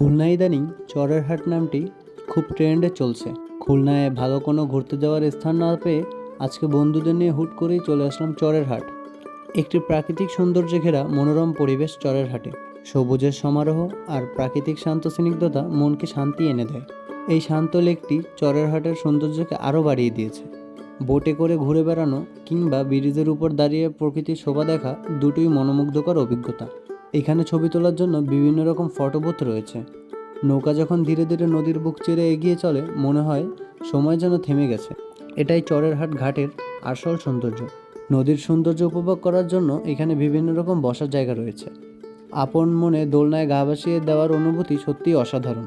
খুলনা ইদানিং চরের হাট নামটি খুব ট্রেন্ডে চলছে। খুলনায় ভালো কোনো ঘুরতে যাওয়ার স্থান না পেয়ে আজকে বন্ধুদের নিয়ে হুট করেই চলে আসলাম চরের হাট। একটি প্রাকৃতিক সৌন্দর্যে ঘেরা মনোরম পরিবেশ চরের হাটে। সবুজের সমারোহ আর প্রাকৃতিক শান্ত স্নিগ্ধতা মনকে শান্তি এনে দেয়। এই শান্ত লেকটি চরের হাটের সৌন্দর্যকে আরও বাড়িয়ে দিয়েছে। বোটে করে ঘুরে বেড়ানো কিংবা ব্রিজের উপর দাঁড়িয়ে প্রকৃতির শোভা দেখা দুটোই মনোমুগ্ধকর অভিজ্ঞতা। এখানে ছবি তোলার জন্য বিভিন্ন রকম ফটো বুথ রয়েছে। নৌকা যখন ধীরে ধীরে নদীর বুক চিরে এগিয়ে চলে মনে হয় সময় যেন থেমে গেছে। এটাই চরের হাট ঘাটের আসল সৌন্দর্য। নদীর সৌন্দর্য উপভোগ করার জন্য এখানে বিভিন্ন রকম বসার জায়গা রয়েছে। আপন মনে দোলনায় গা ভাসিয়ে দেওয়ার অনুভূতি সত্যিই অসাধারণ।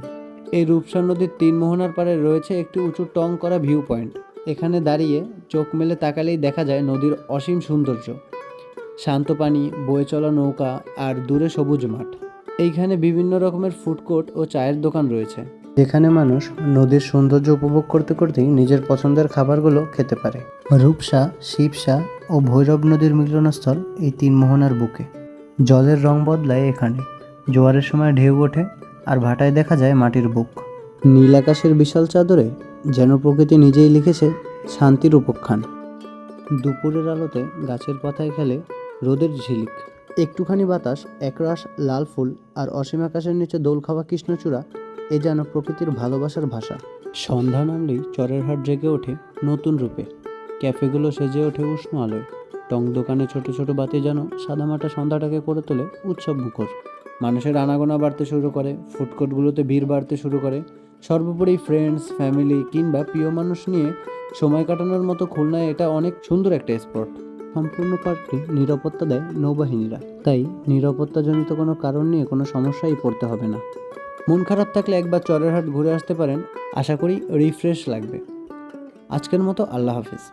এই রূপসা নদীর ৩ মোহনার পাড়ে রয়েছে একটি উঁচু টং করা ভিউ পয়েন্ট। এখানে দাঁড়িয়ে চোখ মেলে তাকালেই দেখা যায় নদীর অসীম সৌন্দর্য, শান্ত পানি, বয়ে চলা নৌকা আর দূরে সবুজ মাঠ। এইখানে বিভিন্ন রকমের ফুড কোর্ট ও চায়ের দোকান রয়েছে, যেখানে মানুষ নদীর সৌন্দর্য উপভোগ করতে করতেই নিজের পছন্দের খাবারগুলো খেতে পারে। রূপসা, শিবসা ও ভৈরব নদীর মিলনস্থল এই ৩ মোহনার বুকে। জলের রং বদলায় এখানে, জোয়ারের সময় ঢেউ ওঠে আর ভাটায় দেখা যায় মাটির বুক। নীল আকাশের বিশাল চাদরে যেন প্রকৃতি নিজেই লিখেছে শান্তির উপাখ্যান। দুপুরের আলোতে গাছের পাতায় খেলে রোদের ঝিলিক, একটুখানি বাতাস, একরাশ লাল ফুল আর অসীম আকাশের নিচে দোল খাওয়া কৃষ্ণচূড়া, এ যেন প্রকৃতির ভালোবাসার ভাষা। সন্ধ্যা নামলেই চরের হাট জেগে ওঠে নতুন রূপে। ক্যাফেগুলো সেজে ওঠে উষ্ণ আলোয়। টং দোকানে ছোট ছোট বাতি যেন সাদামাটা সন্ধ্যাটাকে করে তোলে উৎসব মুখর। মানুষের আনাগোনা বাড়তে শুরু করে, ফুডকোর্টগুলোতে ভিড় বাড়তে শুরু করে। সর্বোপরি ফ্রেন্ডস, ফ্যামিলি কিংবা প্রিয় মানুষ নিয়ে সময় কাটানোর মতো খুলনায় এটা অনেক সুন্দর একটা স্পট। সম্পূর্ণ পার্কটি নিরাপত্তা দেয় নৌবাহিনীরা, তাই নিরাপত্তাজনিত কোনো কারণ নিয়ে কোনো সমস্যায় পড়তে হবে না। মন খারাপ থাকলে একবার চরের হাট ঘুরে আসতে পারেন, আশা করি রিফ্রেশ লাগবে। আজকের মতো আল্লাহ হাফিজ।